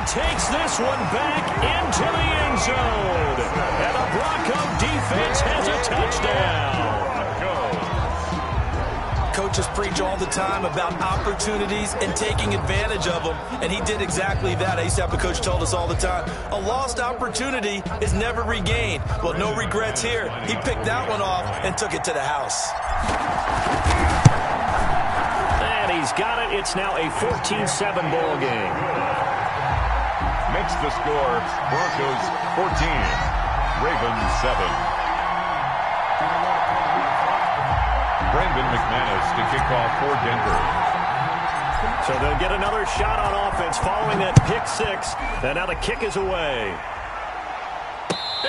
takes this one back into the end zone. And the Bronco defense has a touchdown. Coaches preach all the time about opportunities and taking advantage of them, and he did exactly that. I used to have a coach told us all the time, a lost opportunity is never regained. Well, no regrets here. He picked that one off and took it to the house. And he's got it. It's now a 14-7 ball game. Makes the score Broncos 14, Ravens 7. Brandon McManus to kick off for Denver. So they'll get another shot on offense following that pick six. And now the kick is away.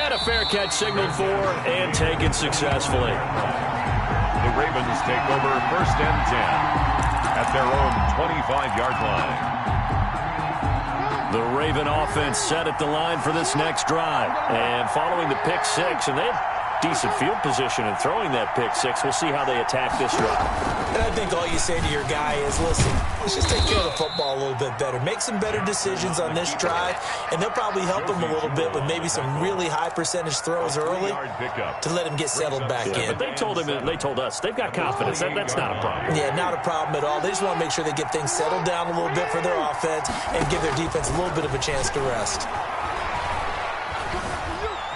And a fair catch signaled for and taken successfully. The Ravens take over 1st and 10 at their own 25-yard line. The Raven offense set at the line for this next drive. And following the pick six, and they have decent field position in throwing that pick six. We'll see how they attack this drive. And I think all you say to your guy is, listen, let's just take care of the football a little bit better. Make some better decisions on this drive, and they'll probably help him a little bit with maybe some really high percentage throws early to let him get settled back in. But they told us, they've got confidence. That's not a problem. Yeah, not a problem at all. They just want to make sure they get things settled down a little bit for their offense and give their defense a little bit of a chance to rest.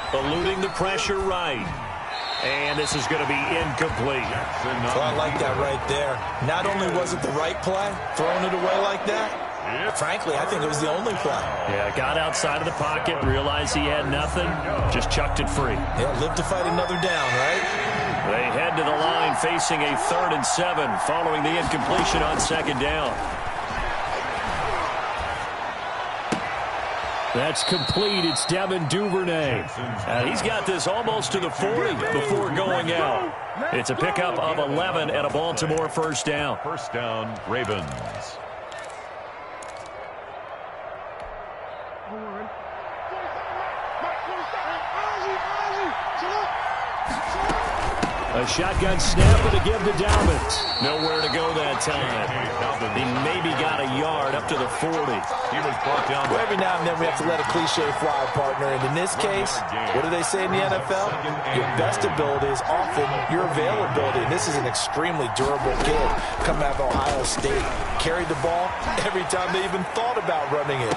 Eluding the pressure right. And this is going to be incomplete. So I like that right there. Not only was it the right play, throwing it away like that, frankly, I think it was the only play. Yeah, got outside of the pocket, realized he had nothing, just chucked it free. Yeah, live to fight another down, right? They head to the line facing a 3rd and 7 following the incompletion on 2nd down. That's complete. It's Devin Duvernay. He's got this almost to the 40 before going out. It's a pickup of 11 and a Baltimore 1st down. 1st down, Ravens. A shotgun snap and a give to Dobbins. Nowhere to go that time. He maybe got a yard up to the 40. He was brought down. Well, every now and then we have to let a cliche fly, partner. And in this case, what do they say in the NFL? Your best ability is often your availability. And this is an extremely durable kid coming out of Ohio State. Carried the ball every time they even thought about running it.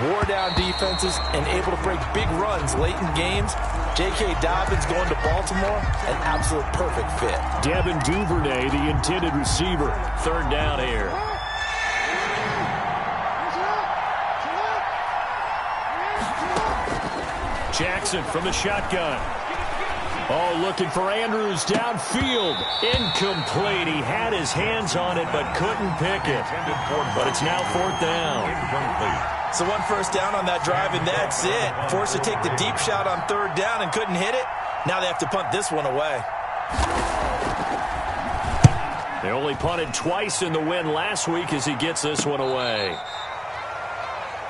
Wore down defenses and able to break big runs late in games. J.K. Dobbins going to Baltimore, an absolute perfect fit. Devin Duvernay, the intended receiver. 3rd down here. Jackson from the shotgun. Oh, looking for Andrews downfield. Incomplete. He had his hands on it but couldn't pick it. But it's now 4th down. So 1 first down on that drive, and that's it. Forced to take the deep shot on 3rd down and couldn't hit it. Now they have to punt this one away. They only punted twice in the win last week as he gets this one away.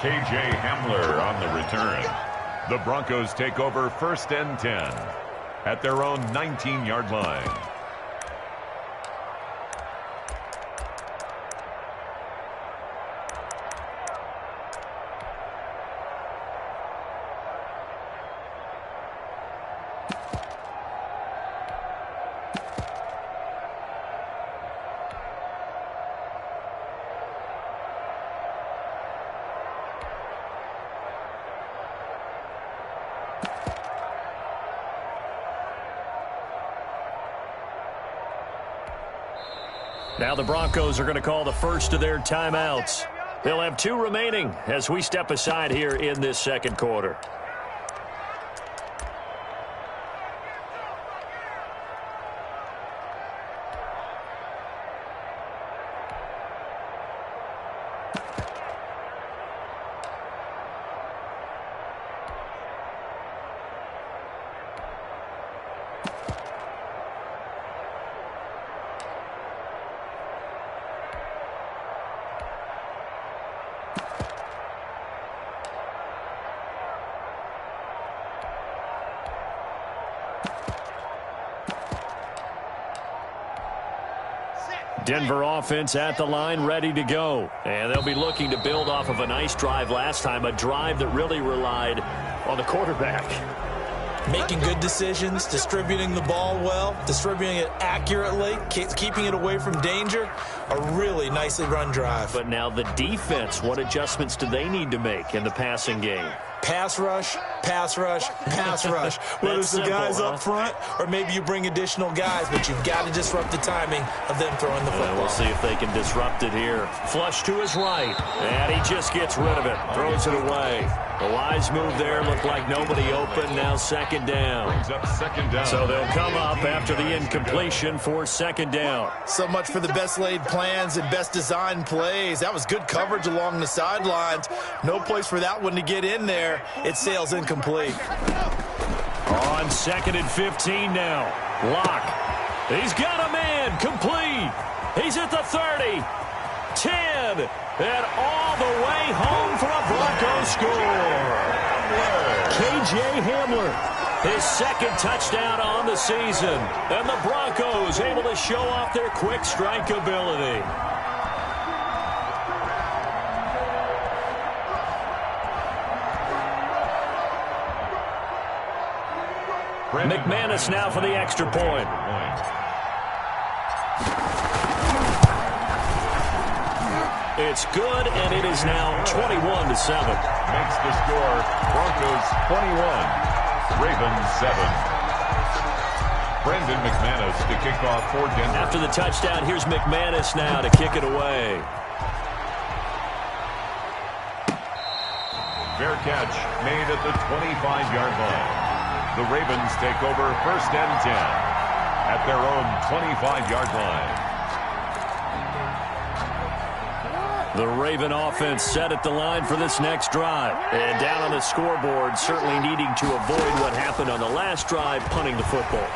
K.J. Hamler on the return. The Broncos take over 1st and 10 at their own 19-yard line. Now the Broncos are going to call the first of their timeouts. They'll have 2 remaining as we step aside here in this 2nd quarter. Denver offense at the line, ready to go. And they'll be looking to build off of a nice drive last time, a drive that really relied on the quarterback. Making good decisions, distributing the ball well, distributing it accurately, keeping it away from danger. A really nicely run drive. But now the defense, what adjustments do they need to make in the passing game? Pass rush, pass rush, pass rush. Whether it's the guys up front or maybe you bring additional guys, but you've got to disrupt the timing of them throwing the football. We'll see if they can disrupt it here. Flush to his right, and he just gets rid of it, throws it away. A wise move there, looked like nobody open, now second down. So they'll come up after the incompletion for second down. So much for the best laid plans and best designed plays. That was good coverage along the sidelines. No place for that one to get in there. It sails incomplete. On 2nd and 15 now. Locke. He's got a man. Complete. He's at the 30. 10. And all the way home for a Broncos score. KJ Hamler. His second touchdown on the season. And the Broncos able to show off their quick strike ability. McManus now for the extra point. It's good, and it is now 21-7. Makes the score Broncos 21, Ravens 7. Brandon McManus to kick off for Denver. After the touchdown, here's McManus now to kick it away. Fair catch made at the 25-yard line. The Ravens take over 1st and 10 at their own 25-yard line. The Raven offense set at the line for this next drive. And down on the scoreboard, certainly needing to avoid what happened on the last drive, punting the football.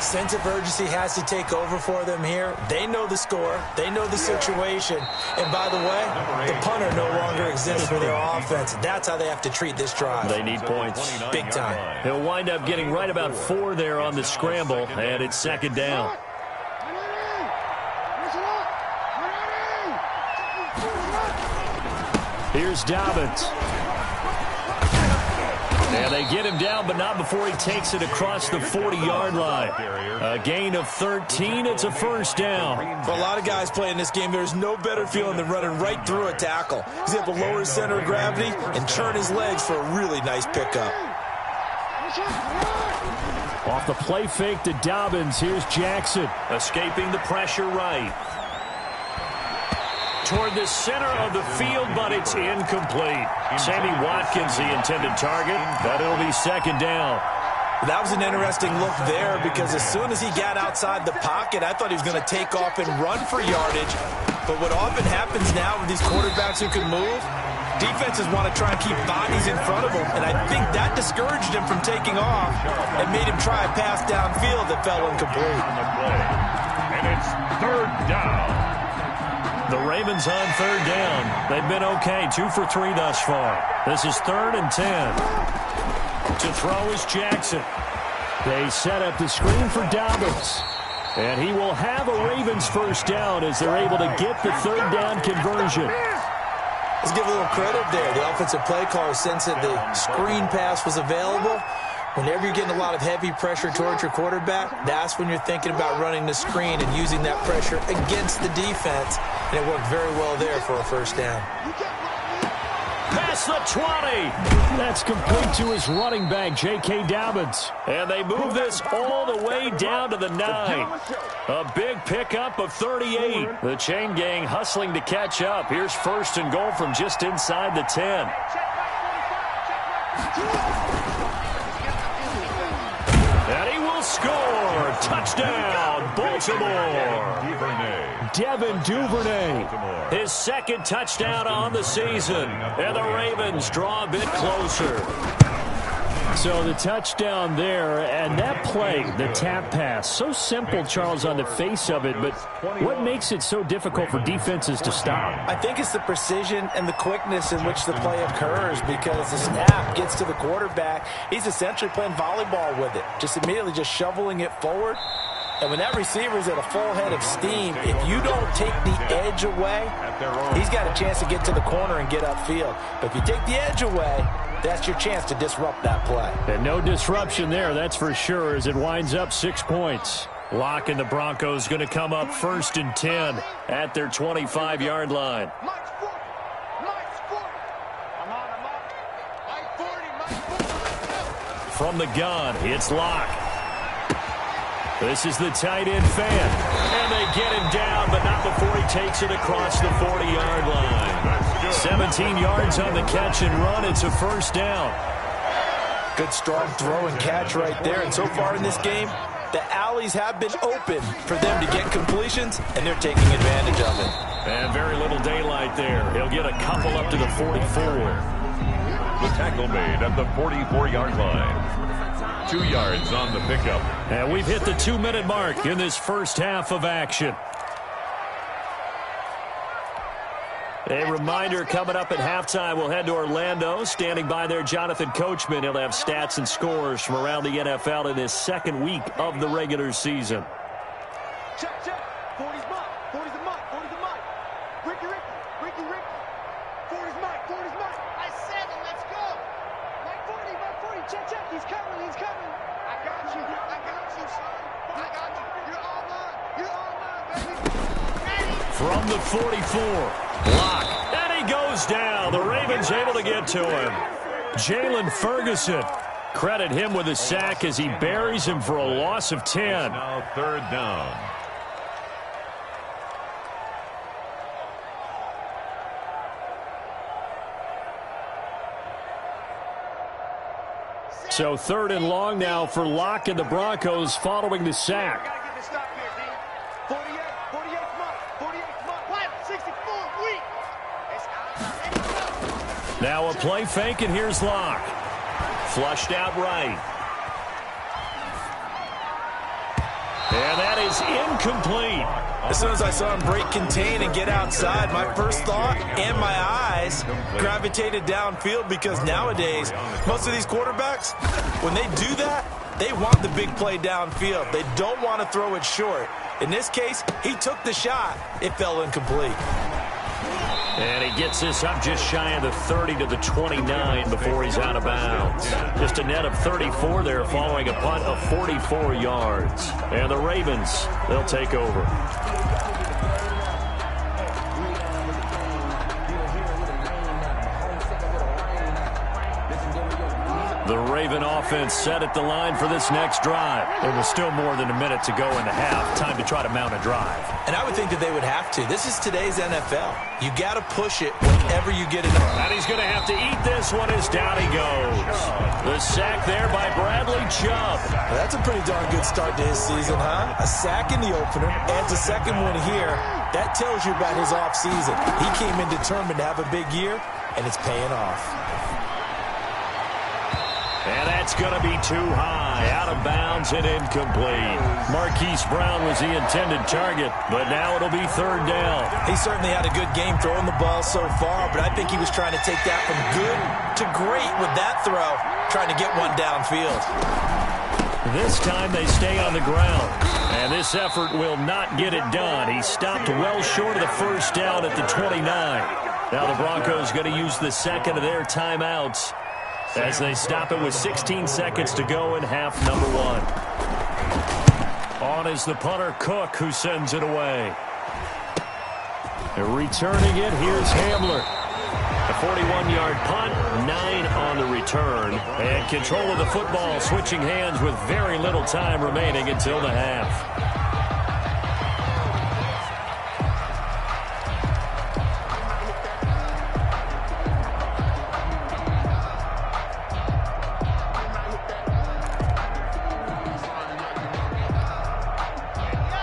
Sense of urgency has to take over for them here. They know the score. They know the situation. And by the way, the punter no longer exists for their offense. That's how they have to treat this drive. They need points. Big time. He'll wind up getting right about 4 there on the scramble, and it's second down. Here's Dobbins. And they get him down, but not before he takes it across the 40-yard line. A gain of 13. It's a first down. For a lot of guys playing this game, there's no better feeling than running right through a tackle. He's able to lower his center of gravity and churn his legs for a really nice pickup. Off the play fake to Dobbins, here's Jackson. Escaping the pressure right. Toward the center of the field, but it's incomplete. Sammy Watkins, the intended target, but it'll be second down. That was an interesting look there because as soon as he got outside the pocket, I thought he was going to take off and run for yardage. But what often happens now with these quarterbacks who can move, defenses want to try and keep bodies in front of them, and I think that discouraged him from taking off and made him try a pass downfield that fell incomplete. And it's third down. The Ravens on third down. They've been okay, 2 for 3 thus far. This is 3rd and 10. To throw is Jackson. They set up the screen for Dobbins. And he will have a Ravens first down as they're able to get the third down conversion. Let's give a little credit there. The offensive play caller sensed that the screen pass was available. Whenever you're getting a lot of heavy pressure towards your quarterback, that's when you're thinking about running the screen and using that pressure against the defense. And it worked very well there for a first down. Past the 20. That's complete to his running back, J.K. Dobbins. And they move this all the way down to the 9. A big pickup of 38. The chain gang hustling to catch up. Here's 1st and goal from just inside the 10. And he will score. Touchdown, Baltimore. Devin Duvernay. His second touchdown on the season. And the Ravens draw a bit closer. So the touchdown there, and that play, the tap pass, so simple, Charles, on the face of it, but what makes it so difficult for defenses to stop? I think it's the precision and the quickness in which the play occurs because the snap gets to the quarterback. He's essentially playing volleyball with it, just immediately just shoveling it forward. And when that receiver's at a full head of steam, if you don't take the edge away, he's got a chance to get to the corner and get upfield. But if you take the edge away, that's your chance to disrupt that play. And no disruption there, that's for sure, as it winds up 6 points. Locke and the Broncos going to come up 1st and 10 at their 25-yard line. From the gun, it's Locke. This is the tight end fan. And they get him down, but not before he takes it across the 40-yard line. 17 yards on the catch and run. It's a 1st down. Good strong throw and catch right there. And so far in this game, the alleys have been open for them to get completions, and they're taking advantage of it. And very little daylight there. He'll get a couple up to the 44. The tackle made at the 44-yard line. 2 yards on the pickup. And we've hit the 2-minute mark in this first half of action. A reminder, coming up at halftime, we'll head to Orlando. Standing by there, Jonathan Coachman. He'll have stats and scores from around the NFL in his 2nd week of the regular season. Check, check. 40's Mike. 40's the Mike. 40's the Mike. Ricky. 40's Mike. 40's Mike. I said it. Let's go. Mike 40. Check. He's coming. I got you, son. I got you. You're all mine, baby. From the 44. Block. And he goes down. The Ravens able to get to him. Jalen Ferguson. Credit him with a sack as he buries him for a loss of 10. Now 3rd down. So 3rd and long now for Locke and the Broncos following the sack. Gotta get the stop here, D. 48 Mike. 64, weak. Now a play fake, and here's Locke. Flushed out right. And that is incomplete. As soon as I saw him break contain and get outside, my first thought and my eyes gravitated downfield, because nowadays, most of these quarterbacks, when they do that, they want the big play downfield. They don't want to throw it short. In this case, he took the shot. It fell incomplete. And he gets this up just shy of the 30 to the 29 before he's out of bounds. Just a net of 34 there following a punt of 44 yards. And the Ravens, they'll take over. The Raven offense set at the line for this next drive. There was still more than a minute to go in the half. Time to try to mount a drive. And I would think that they would have to. This is today's NFL. You got to push it whenever you get it. And he's going to have to eat this one as down he goes. The sack there by Bradley Chubb. Well, that's a pretty darn good start to his season, huh? A sack in the opener, adds a 2nd one here. That tells you about his offseason. He came in determined to have a big year, and it's paying off. And that's going to be too high, out of bounds and incomplete. Marquise Brown was the intended target, but now it'll be 3rd down. He certainly had a good game throwing the ball so far, but I think he was trying to take that from good to great with that throw, trying to get one downfield. This time they stay on the ground, and this effort will not get it done. He stopped well short of the 1st down at the 29. Now the Broncos going to use the 2nd of their timeouts as they stop it with 16 seconds to go in half number 1. On is the punter, Cook, who sends it away. Returning it, here's Hamler. A 41-yard punt, 9 on the return. And control of the football switching hands with very little time remaining until the half.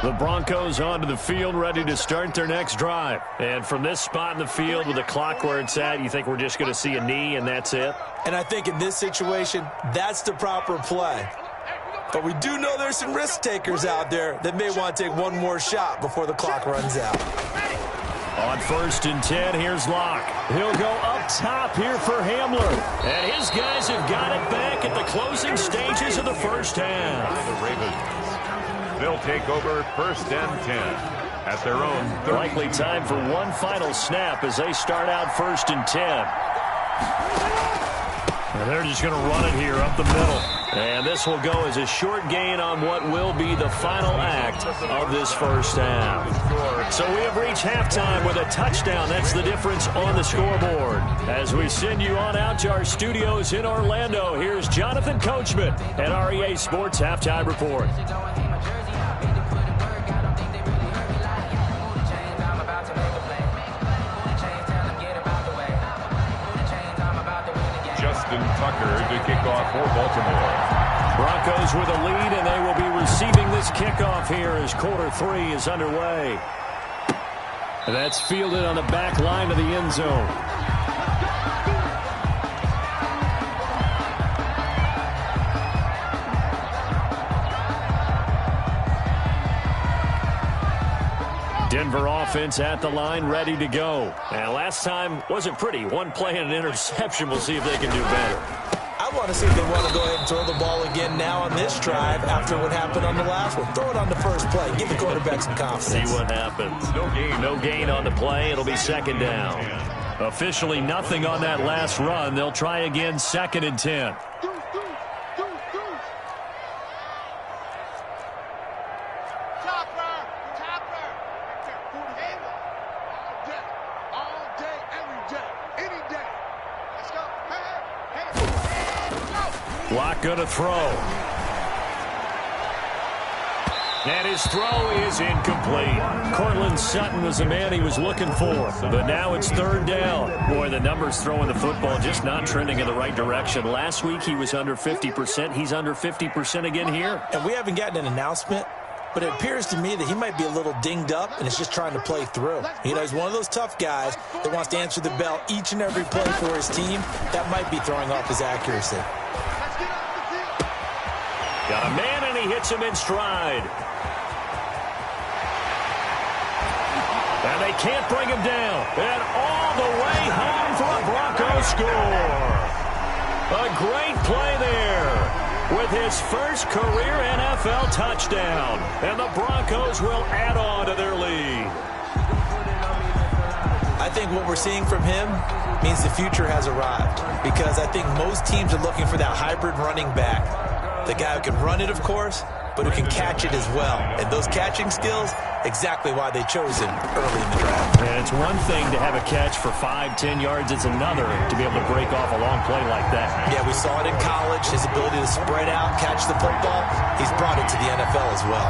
The Broncos onto the field, ready to start their next drive. And from this spot in the field with the clock where it's at, you think we're just going to see a knee and that's it? And I think in this situation, that's the proper play. But we do know there's some risk takers out there that may want to take one more shot before the clock runs out. On 1st and 10, here's Locke. He'll go up top here for Hamler. And his guys have got it back at the closing stages of the first half. The Ravens. They'll take over 1st and 10 at their own 30. Likely time for one final snap as they start out 1st and 10. And they're just going to run it here up the middle. And this will go as a short gain on what will be the final act of this first half. So we have reached halftime with a touchdown. That's the difference on the scoreboard. As we send you on out to our studios in Orlando, here's Jonathan Coachman at REA Sports Halftime Report. Justin Tucker to kick off for Baltimore. Broncos with a lead, and they will be receiving this kickoff here as quarter 3 is underway. And that's fielded on the back line of the end zone. Denver offense at the line, ready to go. And last time wasn't pretty. One play and an interception. We'll see if they can do better. I want to see if they want to go ahead and throw the ball again now on this drive after what happened on the last one. Throw it on the first play. Give the quarterback some confidence. See what happens. No gain on the play. It'll be 2nd down. Officially nothing on that last run. They'll try again 2nd and 10. Block going to throw. And his throw is incomplete. Cortland Sutton was the man he was looking for. But now it's 3rd down. Boy, the numbers throwing the football just not trending in the right direction. Last week he was under 50%. He's under 50% again here. And we haven't gotten an announcement, but it appears to me that he might be a little dinged up and is just trying to play through. You know, he's one of those tough guys that wants to answer the bell each and every play for his team. That might be throwing off his accuracy. Got a man, and he hits him in stride. And they can't bring him down. And all the way home for a Broncos score. A great play there with his first career NFL touchdown. And the Broncos will add on to their lead. I think what we're seeing from him means the future has arrived, because I think most teams are looking for that hybrid running back. The guy who can run it, of course, but who can catch it as well. And those catching skills, exactly why they chose him early in the draft. And it's one thing to have a catch for 5-10 yards. It's another to be able to break off a long play like that. Yeah, we saw it in college, his ability to spread out, catch the football. He's brought it to the NFL as well.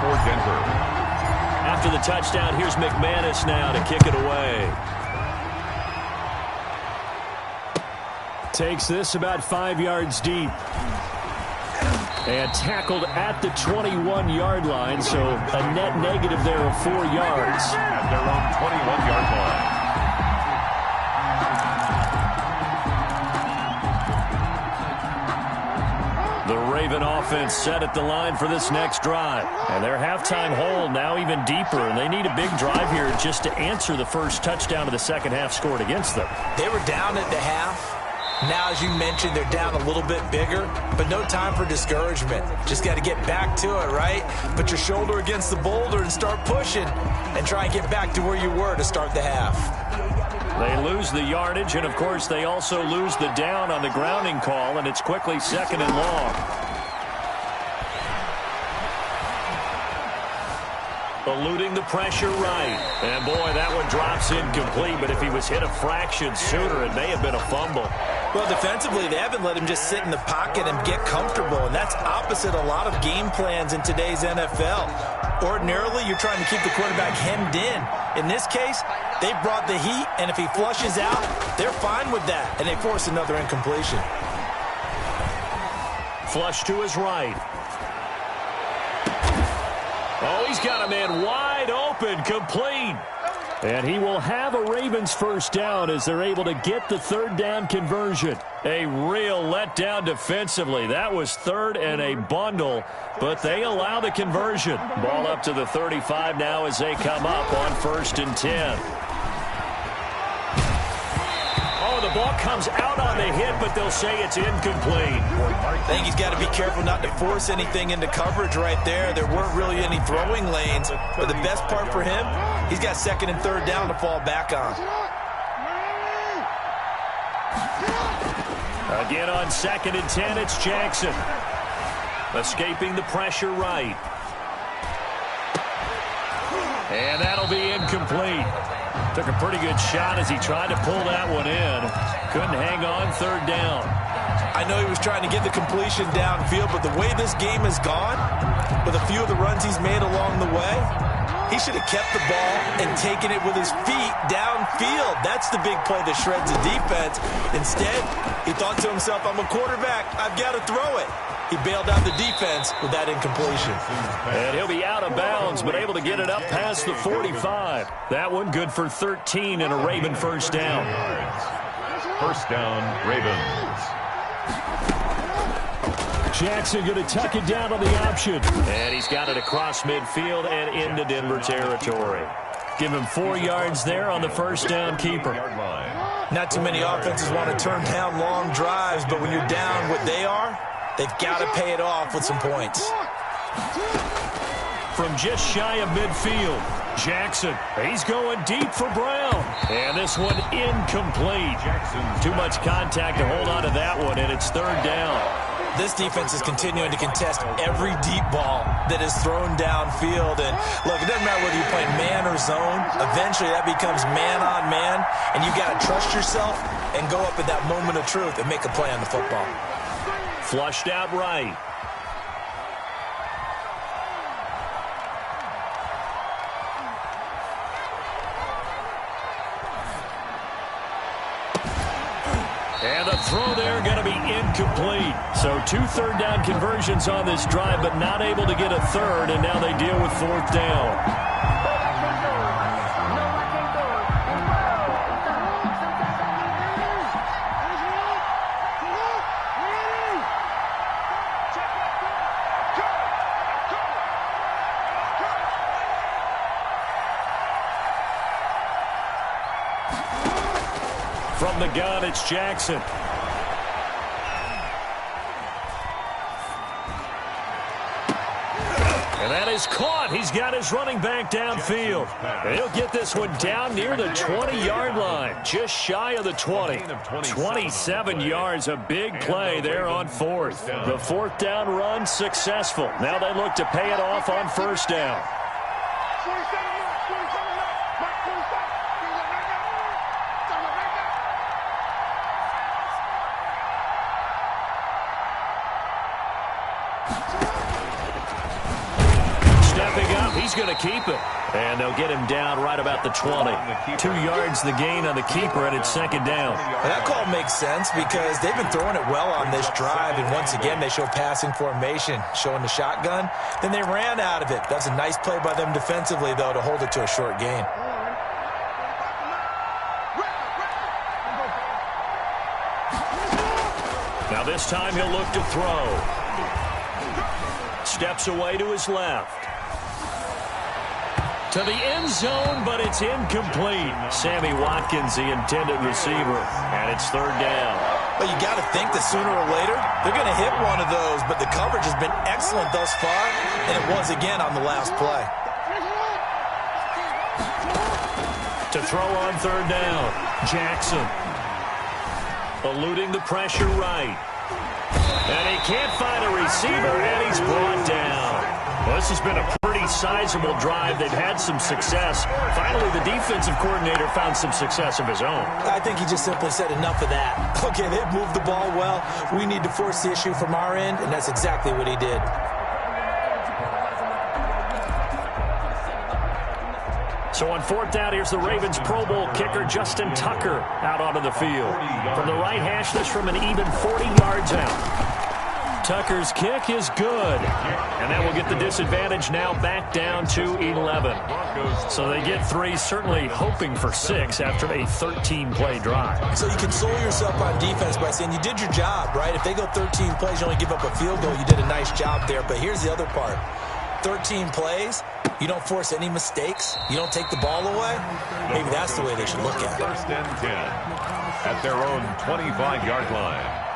For Denver. After the touchdown, here's McManus now to kick it away. Takes this about 5 yards deep. And tackled at the 21-yard line, so a net negative there of 4 yards. At their own 21-yard line. The Raven offense set at the line for this next drive. And their halftime hold now even deeper, and they need a big drive here just to answer the first touchdown of the second half scored against them. They were down at the half. Now, as you mentioned, they're down a little bit bigger, but no time for discouragement. Just got to get back to it, right? Put your shoulder against the boulder and start pushing and try and get back to where you were to start the half. They lose the yardage, and, of course, they also lose the down on the grounding call, and it's quickly 2nd and long. Eluding the pressure right. And, boy, that one drops incomplete, but if he was hit a fraction sooner, it may have been a fumble. Well, defensively, they haven't let him just sit in the pocket and get comfortable, and that's opposite a lot of game plans in today's NFL. Ordinarily, you're trying to keep the quarterback hemmed in. In this case, they brought the heat, and if he flushes out, they're fine with that, and they force another incompletion. Flush to his right. Oh, he's got a man wide open, complete. And he will have a Ravens first down as they're able to get the third down conversion. A real letdown defensively. That was third and a bundle, but they allow the conversion. Ball up to the 35 now as they come up on 1st and 10. The ball comes out on the hit, but they'll say it's incomplete. I think he's got to be careful not to force anything into coverage right there. There weren't really any throwing lanes, but the best part for him, he's got 2nd and 3rd down to fall back on. Again on 2nd and 10, it's Jackson. Escaping the pressure right. And that'll be incomplete. Took a pretty good shot as he tried to pull that one in. Couldn't hang on 3rd down. I know he was trying to get the completion downfield, but the way this game has gone, with a few of the runs he's made along the way, he should have kept the ball and taken it with his feet downfield. That's the big play that shreds the defense. Instead, he thought to himself, I'm a quarterback. I've got to throw it. He bailed out the defense with that incompletion. And he'll be out of bounds, but able to get it up past the 45. That one good for 13 and a Raven first down. First down, Ravens. Jackson going to tuck it down on the option. And he's got it across midfield and into Denver territory. Give him 4 yards there on the first down keeper. Not too many offenses want to turn down long drives, but when you're down what they are, they've got to pay it off with some points. From just shy of midfield, Jackson, he's going deep for Brown. And this one incomplete. Too much contact to hold on to that one, and it's 3rd down. This defense is continuing to contest every deep ball that is thrown downfield. And, look, it doesn't matter whether you're playing man or zone. Eventually, that becomes man on man, and you've got to trust yourself and go up at that moment of truth and make a play on the football. Flushed out right. And the throw there going to be incomplete. So 2 third down conversions on this drive, but not able to get a third, and now they deal with 4th down. From the gun, it's Jackson. And that is caught. He's got his running back downfield. And he'll get this one down near the 20-yard line, just shy of the 20. 27 yards, a big play there on 4th. The 4th down run successful. Now they look to pay it off on 1st down. He's going to keep it. And they'll get him down right about the 20. 2 yards the gain on the keeper, and it's 2nd down. And that call makes sense because they've been throwing it well on this drive. And once again, they show passing formation, showing the shotgun. Then they ran out of it. That's a nice play by them defensively, though, to hold it to a short gain. Now this time he'll look to throw. Steps away to his left. To the end zone, but it's incomplete. Sammy Watkins, the intended receiver, and it's 3rd down. Well, you got to think that sooner or later they're going to hit one of those, but the coverage has been excellent thus far, and it was again on the last play. To throw on 3rd down, Jackson. Eluding the pressure right. And he can't find a receiver, and he's brought down. Well, this has been a pretty sizable drive. They've had some success. Finally, the defensive coordinator found some success of his own. I think he just simply said enough of that. Okay, they've moved the ball well. We need to force the issue from our end, and that's exactly what he did. So on 4th down, here's the Ravens Pro Bowl kicker, Justin Tucker, out onto the field. From the right hash, this from an even 40 yards out. Tucker's kick is good. And that will get the disadvantage now back down to 11. So they get 3, certainly hoping for 6 after a 13-play drive. So you console yourself on defense by saying you did your job, right? If they go 13 plays, you only give up a field goal, you did a nice job there. But here's the other part. 13 plays, you don't force any mistakes, you don't take the ball away. Maybe that's the way they should look at it. First and 10 at their own 25-yard line.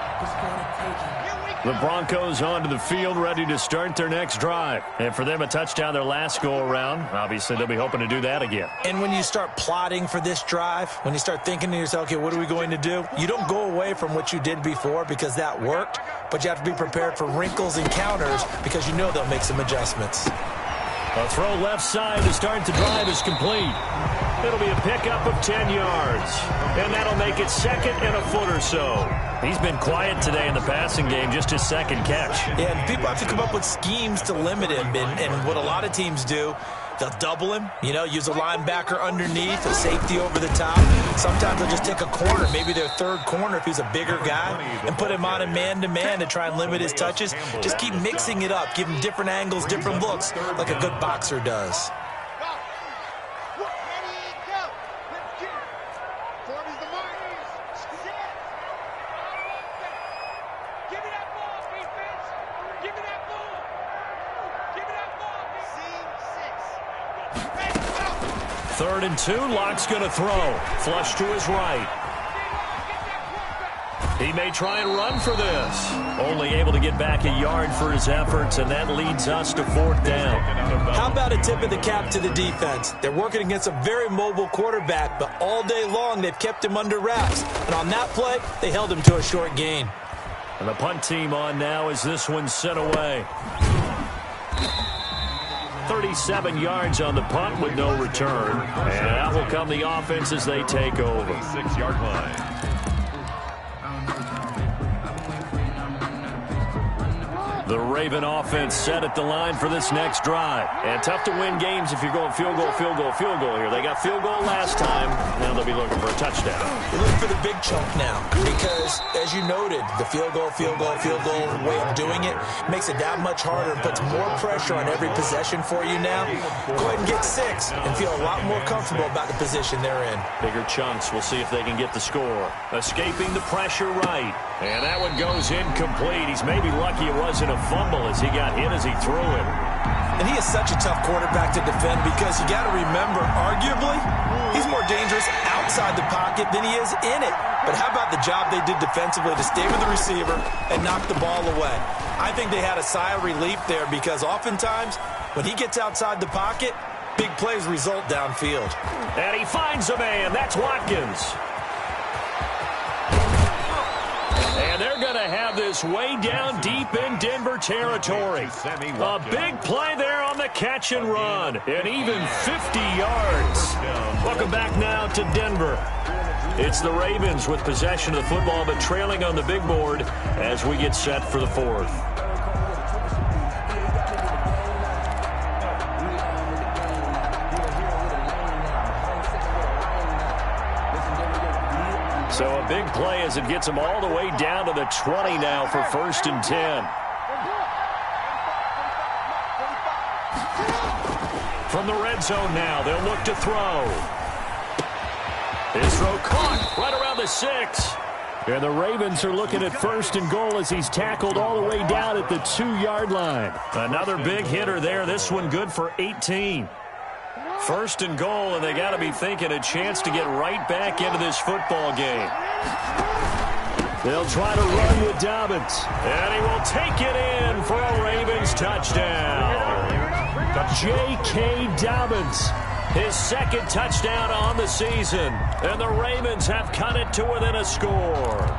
The Broncos onto the field, ready to start their next drive. And for them, a touchdown their last go-around. Obviously, they'll be hoping to do that again. And when you start plotting for this drive, when you start thinking to yourself, okay, what are we going to do? You don't go away from what you did before because that worked, but you have to be prepared for wrinkles and counters because you know they'll make some adjustments. A throw left side to start the drive is complete. It'll be a pickup of 10 yards. And that'll make it second and a foot or so. He's been quiet today in the passing game, just his second catch. Yeah, and people have to come up with schemes to limit him. And what a lot of teams do, they'll double him, use a linebacker underneath, a safety over the top. Sometimes they'll just take a corner, maybe their third corner if he's a bigger guy, and put him on a man-to-man to try and limit his touches. Just keep mixing it up, give him different angles, different looks, like a good boxer does. Third and 2, Locke's going to throw. Flush to his right. He may try and run for this. Only able to get back a yard for his efforts, and that leads us to 4th down. How about a tip of the cap to the defense? They're working against a very mobile quarterback, but all day long they've kept him under wraps. And on that play, they held him to a short gain. And the punt team on now as this one's sent away. 37 yards on the punt with no return. And that will come the offense as they take over. 6-yard line. The Raven offense set at the line for this next drive. And tough to win games if you're going field goal, field goal, field goal here. They got field goal last time. Now they'll be looking for a touchdown. They're looking for the big chunk now because, as you noted, the field goal way of doing it makes it that much harder and puts more pressure on every possession for you now. Go ahead and get 6 and feel a lot more comfortable about the position they're in. Bigger chunks. We'll see if they can get the score. Escaping the pressure right. And that one goes incomplete. He's maybe lucky it wasn't a fumble as he got hit as he threw it. And he is such a tough quarterback to defend because you got to remember, arguably, he's more dangerous outside the pocket than he is in it. But how about the job they did defensively to stay with the receiver and knock the ball away? I think they had a sigh of relief there because oftentimes when he gets outside the pocket, big plays result downfield. And he finds a man. That's Watkins. And they're going to have this way down deep in Denver territory. A big play there on the catch and run. And even 50 yards. Welcome back now to Denver. It's the Ravens with possession of the football, but trailing on the big board as we get set for the 4th. So a big play as it gets them all the way down to the 20 now for 1st and 10. From the red zone now, they'll look to throw. His throw caught right around the 6. And the Ravens are looking at 1st and goal as he's tackled all the way down at the 2-yard line. Another big hitter there. This one good for 18. 1st and goal, and they got to be thinking a chance to get right back into this football game. They'll try to run with Dobbins, and he will take it in for a Ravens touchdown. J.K. Dobbins, his 2nd touchdown on the season, and the Ravens have cut it to within a score.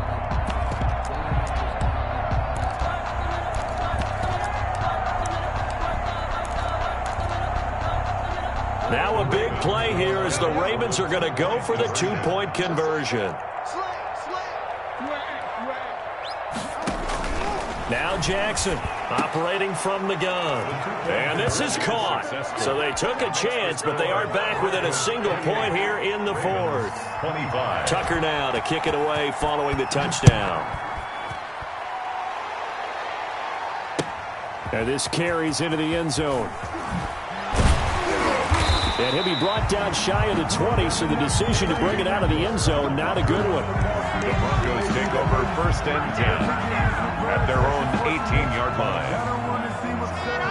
Now a big play here as the Ravens are going to go for the 2-point conversion. Now Jackson operating from the gun. And this is caught. So they took a chance, but they are back within a single point here in the 4th. 25. Tucker now to kick it away following the touchdown. And this carries into the end zone. And he'll be brought down shy of the 20, so the decision to bring it out of the end zone, not a good one. The Broncos take over 1st and 10 at their own 18-yard line.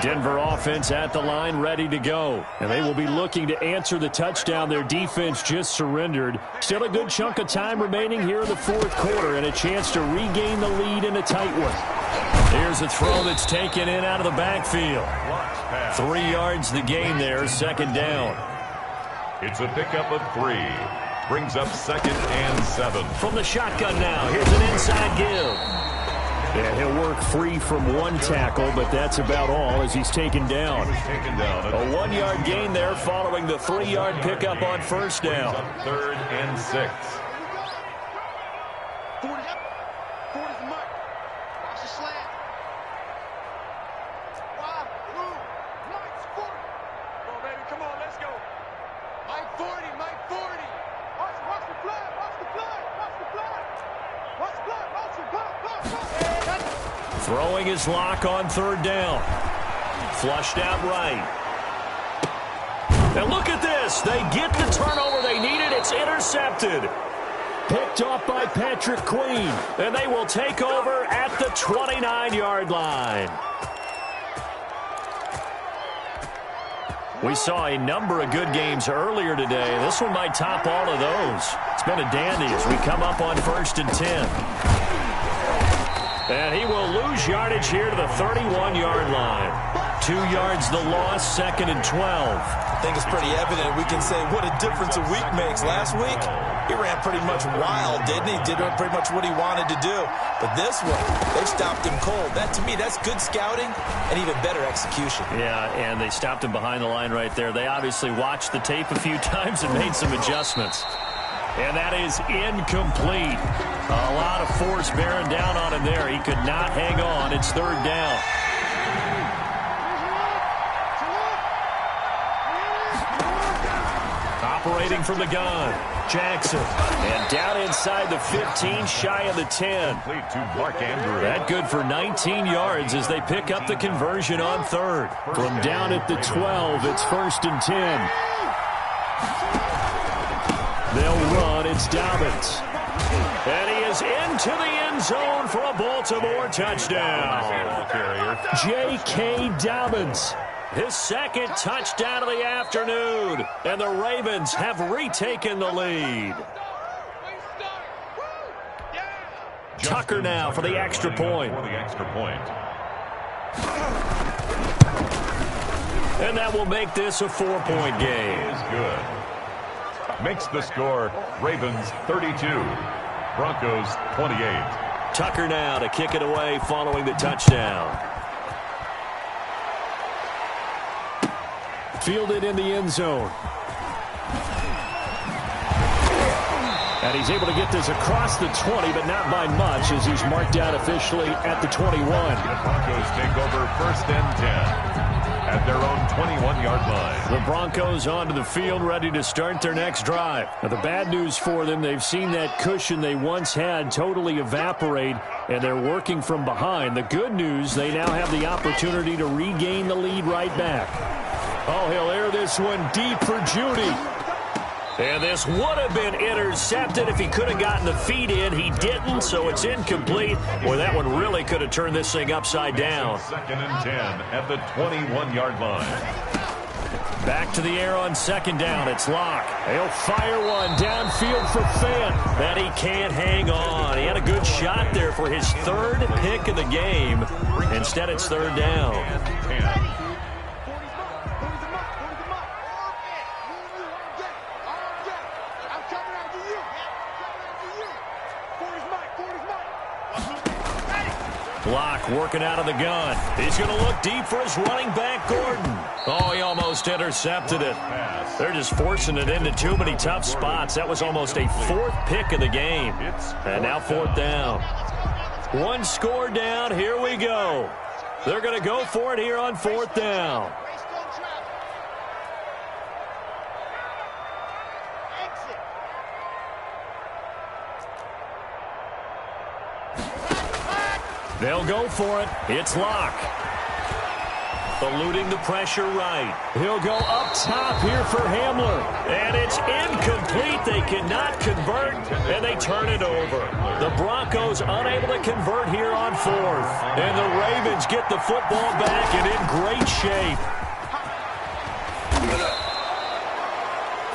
Denver offense at the line, ready to go. And they will be looking to answer the touchdown their defense just surrendered. Still a good chunk of time remaining here in the fourth quarter and a chance to regain the lead in a tight one. Here's a throw that's taken in out of the backfield. 3 yards the gain there, 2nd down. It's a pickup of 3. Brings up 2nd and 7. From the shotgun now, here's an inside give. Yeah, he'll work free from one tackle, but that's about all as he's taken down. A 1-yard gain there following the 3-yard pickup on 1st down. 3rd and 6. 40's the mark. Watch the slant. Wide, move. Mike's 40. Come on, baby. Come on, let's go. Mike 40, Mike 40. Watch the blood, watch the blood, watch the blood. Watch the blood, watch the blood, Throwing his lock on 3rd down. Flushed out right. And look at this. They get the turnover they needed. It's intercepted. Picked off by Patrick Queen. And they will take over at the 29-yard line. We saw a number of good games earlier today. This one might top all of those. It's been a dandy as we come up on 1st and 10. And he will lose yardage here to the 31-yard line. 2 yards the loss, 2nd and 12. I think it's pretty evident. We can say what a difference a week makes. Last week, he ran pretty much wild, didn't he? Did pretty much what he wanted to do. But this one, they stopped him cold. That, to me, that's good scouting and even better execution. Yeah, and they stopped him behind the line right there. They obviously watched the tape a few times and made some adjustments. And that is incomplete. A lot of force bearing down on him there. He could not hang on. It's 3rd down. Operating from the gun, Jackson. And down inside the 15, shy of the 10. Complete to Mark Andrews. That good for 19 yards as they pick up the conversion on 3rd. From down at the 12, it's 1st and 10. They'll run. It's Dobbins. And he is into the end zone for a Baltimore touchdown. J.K. Dobbins. His 2nd touchdown of the afternoon. And the Ravens have retaken the lead. Tucker now for the extra point. And that will make this a 4-point game. Is good. Makes the score Ravens 32, Broncos 28. Tucker now to kick it away following the touchdown. Fielded in the end zone. And he's able to get this across the 20, but not by much as he's marked out officially at the 21. The Broncos take over 1st and 10. At their own 21-yard line. The Broncos onto the field ready to start their next drive. Now, the bad news for them, they've seen that cushion they once had totally evaporate, and they're working from behind. The good news, they now have the opportunity to regain the lead right back. Oh, he'll air this one deep for Judy. And this would have been intercepted if he could have gotten the feet in. He didn't, so it's incomplete. Boy, that one really could have turned this thing upside down. 2nd and 10 at the 21-yard line. Back to the air on 2nd down. It's Locke. He'll fire one downfield for Fant. That he can't hang on. He had a good shot there for his 3rd pick of the game. Instead, it's 3rd down. Block working out of the gun. He's going to look deep for his running back, Gordon. Oh, he almost intercepted it. They're just forcing it into too many tough spots. That was almost a 4th pick of the game. And now 4th down. 1 score down. Here we go. They're going to go for it here on 4th down. They'll go for it. It's Locke. Eluding the pressure right. He'll go up top here for Hamler. And it's incomplete. They cannot convert, and they turn it over. The Broncos unable to convert here on 4th. And the Ravens get the football back and in great shape.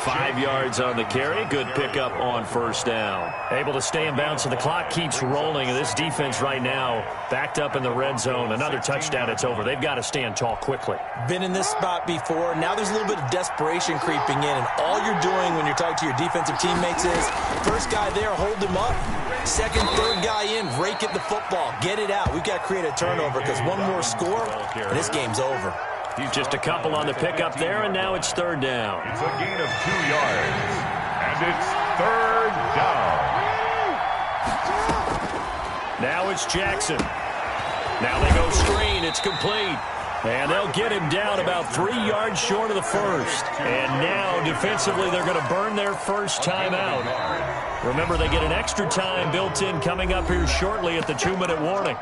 5 yards on the carry. Good pickup on 1st down. Able to stay in bounds, so the clock keeps rolling. And this defense right now backed up in the red zone. Another touchdown, it's over. They've got to stand tall quickly. Been in this spot before. Now there's a little bit of desperation creeping in. And all you're doing when you're talking to your defensive teammates is, first guy there, hold him up. Second, third guy in, rake at the football. Get it out. We've got to create a turnover because one more score, and this game's over. Just a couple on the pickup there, and now it's 3rd down. It's a gain of 2 yards, and it's 3rd down. Now it's Jackson. Now they go screen. It's complete. And they'll get him down about 3 yards short of the first. And now, defensively, they're going to burn their first time out. Remember, they get an extra time built in coming up here shortly at the 2-minute warning.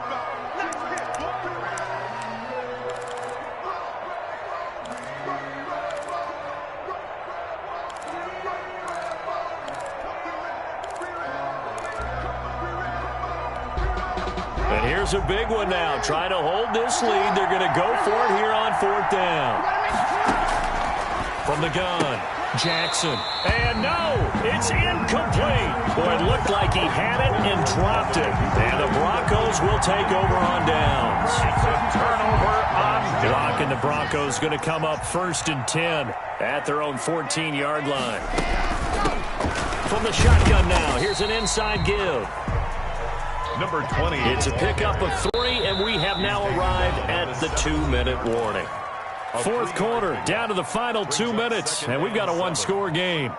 And here's a big one now. Trying to hold this lead. They're going to go for it here on 4th down. From the gun, Jackson. And no, it's incomplete. Boy, it looked like he had it and dropped it. And the Broncos will take over on downs. It's a turnover on downs. Blocking the Broncos going to come up 1st and 10 at their own 14-yard line. From the shotgun now, here's an inside give. Number 20. It's a pickup of 3, and we have now arrived at the 2-minute warning. 4th quarter, down to the final 2 minutes, and we've got a 1-score game.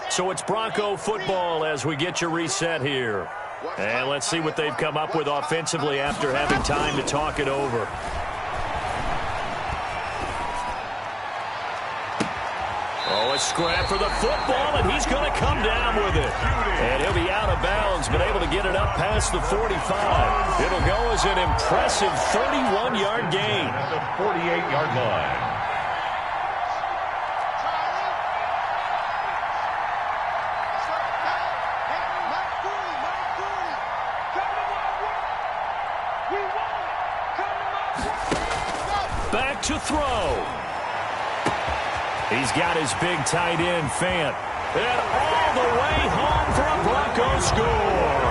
So it's Bronco football as we get you reset here. And let's see what they've come up with offensively after having time to talk it over. Oh, a scrap for the football, and he's going to come down with it. And he'll be out of bounds, but able to get it up past the 45. It'll go as an impressive 31-yard gain. At the 48-yard line. Back to throw. He's got his big tight end, Fant. And all the way home for a Broncos score.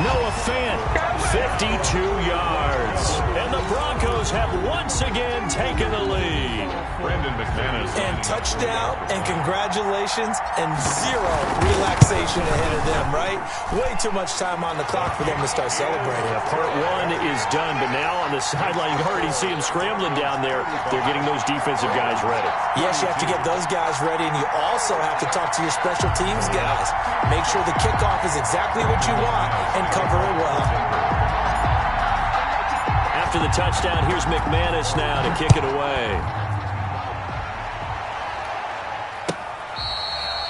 Noah Fant, 52 yards. And the Broncos have once again taken the lead. Brandon McManus. And touchdown, and congratulations, and 0 relaxation ahead of them, right? Way too much time on the clock for them to start celebrating. Part 1 is done, but now on the sideline, you can already see them scrambling down there. They're getting those defensive guys ready. Yes, you have to get those guys ready, and you also have to talk to your special teams guys. Make sure the kickoff is exactly what you want and cover it well. After the touchdown, here's McManus now to kick it away.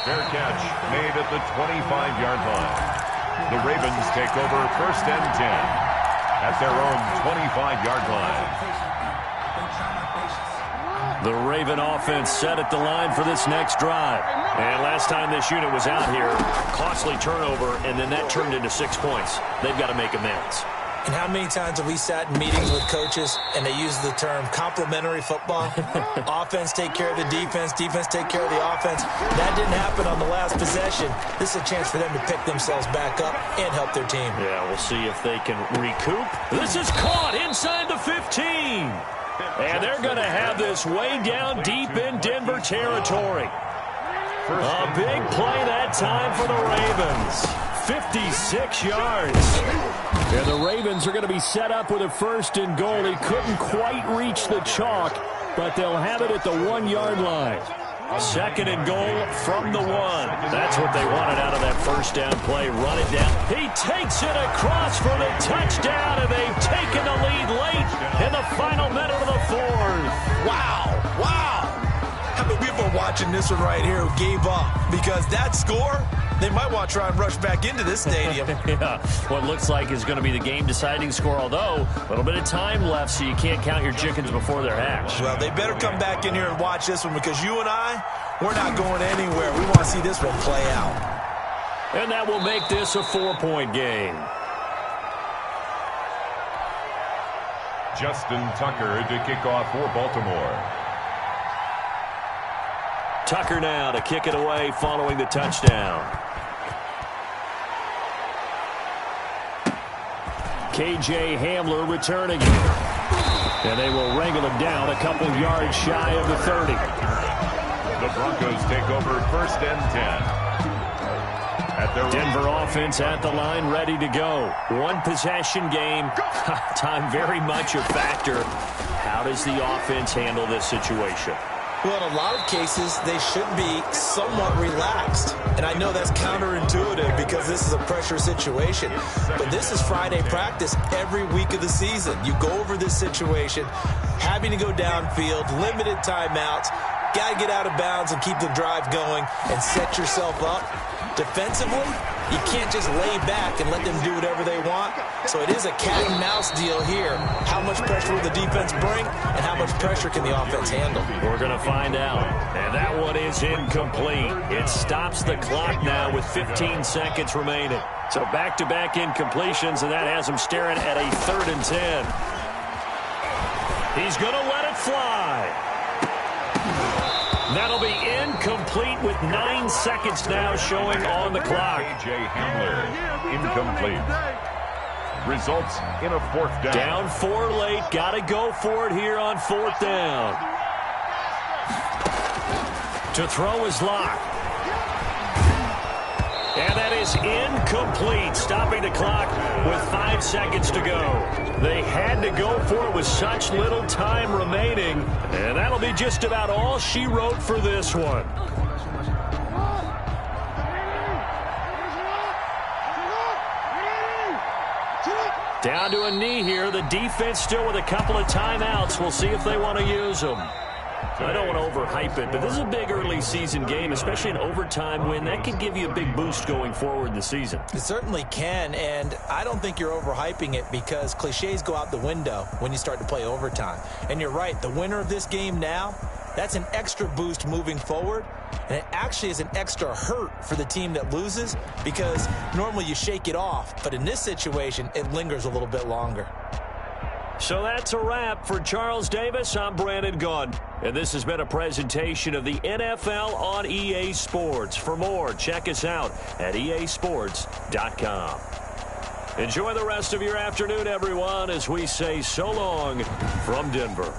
Fair catch made at the 25-yard line. The Ravens take over 1st and 10 at their own 25-yard line. The Raven offense set at the line for this next drive. And last time this unit was out here, costly turnover, and then that turned into 6 points. They've got to make amends. And how many times have we sat in meetings with coaches and they use the term complementary football? Offense take care of the defense, defense take care of the offense. That didn't happen on the last possession. This is a chance for them to pick themselves back up and help their team. Yeah, we'll see if they can recoup. This is caught inside the 15. And they're going to have this way down deep in Denver territory. A big play that time for the Ravens. 56 yards. And the Ravens are going to be set up with a 1st and goal. He couldn't quite reach the chalk, but they'll have it at the 1-yard line. 2nd and goal from the 1. That's what they wanted out of that 1st down play. Run it down. He takes it across for the touchdown, and they've taken the lead late in the final minute of the 4th. Wow. Wow. How many people watching this one right here who gave up, because that score, they might want to try and rush back into this stadium. Yeah, what looks like is going to be the game-deciding score, although a little bit of time left, so you can't count your chickens before they're hatched. Well, they better come back in here and watch this one, because you and I, we're not going anywhere. We want to see this one play out. And that will make this a 4-point game. Justin Tucker to kick off for Baltimore. Tucker now to kick it away following the touchdown. KJ Hamler returning it. And they will wrangle him down a couple yards shy of the 30. The Broncos take over 1st and 10. Denver offense at the line, ready to go. One possession game. Time very much a factor. How does the offense handle this situation? Well, in a lot of cases, they should be somewhat relaxed. And I know that's counterintuitive because this is a pressure situation. But this is Friday practice every week of the season. You go over this situation, having to go downfield, limited timeouts, got to get out of bounds and keep the drive going and set yourself up. Defensively, you can't just lay back and let them do whatever they want. So it is a cat and mouse deal here. How much pressure will the defense bring, and how much pressure can the offense handle? We're going to find out. And that one is incomplete. It stops the clock now with 15 seconds remaining. So back-to-back incompletions, and that has him staring at a 3rd and 10. He's going to let it fly. That'll be incomplete with 9 seconds now showing on the clock. KJ Hamler, incomplete. Results in a 4th down. Down 4 late. Got to go for it here on 4th down. To throw is Locke. And that is incomplete, stopping the clock with 5 seconds to go. They had to go for it with such little time remaining, and that'll be just about all she wrote for this one. Down to a knee here. The defense still with a couple of timeouts. We'll see if they want to use them. I don't want to overhype it, but this is a big early season game, especially an overtime win. That could give you a big boost going forward in the season. It certainly can, and I don't think you're overhyping it because cliches go out the window when you start to play overtime. And you're right, the winner of this game now, that's an extra boost moving forward, and it actually is an extra hurt for the team that loses because normally you shake it off, but in this situation, it lingers a little bit longer. So that's a wrap for Charles Davis. I'm Brandon Gunn, and this has been a presentation of the NFL on EA Sports. For more, check us out at easports.com. Enjoy the rest of your afternoon, everyone, as we say so long from Denver.